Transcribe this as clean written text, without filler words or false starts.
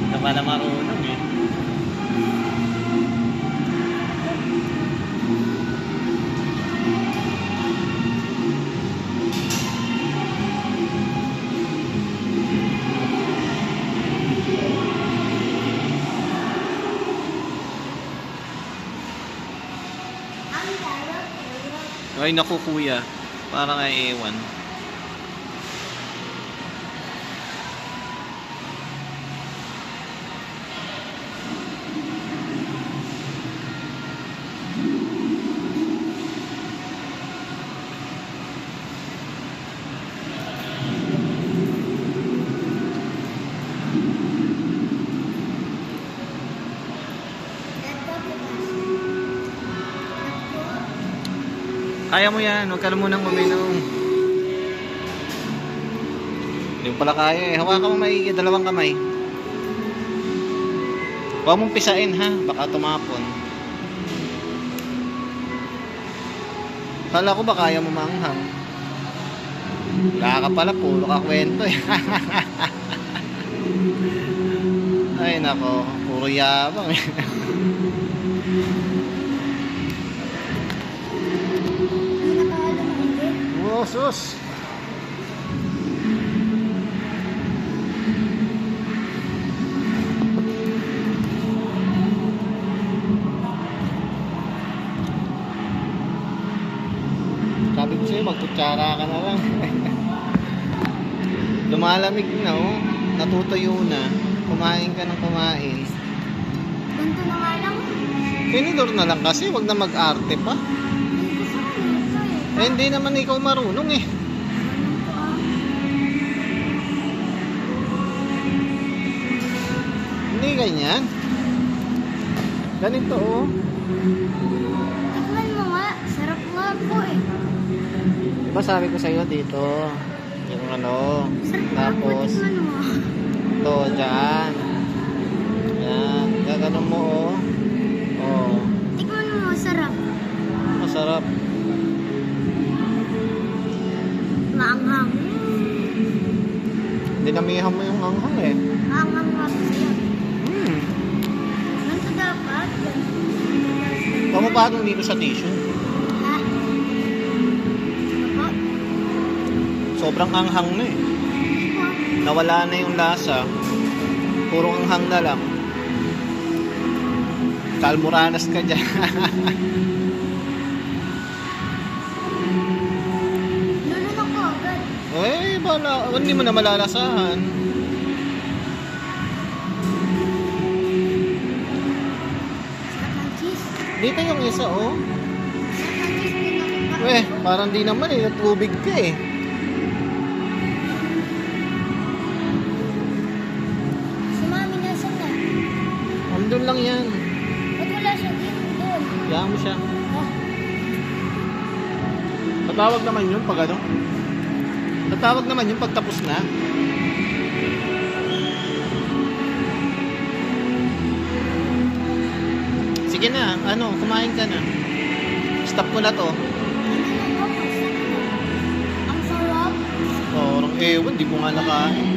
Ito pala marunong eh. Ay naku kuya, parang ay ewan. Kaya mo yan, huwag ka munang uminom. Hindi mo pala kaya eh. Hawakan mo maigi, dalawang kamay. Huwag mong pisain ha, baka tumapon. Kala ko ba kaya mo manghang? Wala ka pala, puro ka kwento eh. Ay nako, puro yabang eh. Oh, sus. Sabi ko sa'yo, magkutsara ka na lang. Lumalamig na oh. Natutuyo na. Kumain ka ng kumain. Ganito na nga lang. Tinidor na lang kasi, wag na mag-arte pa. Eh, hindi naman ikaw marunong eh. Hindi ganyan. Ganito oh. Tikman mo nga. Sarap nga po eh. Diba sabi ko sa'yo dito, yung ano, Sarap nga po. tapos Tikman mo. ito, dyan. Yan, gaganon mo oh. Oh, Tikman mo. Sarap. masarap. Maanghang. Dinamihan mo yung anghang eh. Maanghang nga po siya. Ganito dapat. Huwag mo patong dito sa tissue. Ha? Ako? Sobrang anghang na eh. Ako? Nawala na yung lasa. Puro anghang na lang. Kalmuranas ka dyan. Lulun ako agad. Eh, bala. Hindi mo na malalasahan. Sarap ng cheese. Dito yung isa oh. Sarap ng cheese din ako. Eh, parang di naman eh. Tubig ka eh. Si Mami nasan na? Andun lang yan. Ba't wala siya dito doon? Kaya mo siya. Ah, Tatawag naman yun pag ano. Tatawag naman yun pag tapos na. Sige na, ano, kumain ka na. Stop ko na to. ang sarap. Parang ewan, di ko nga nakain.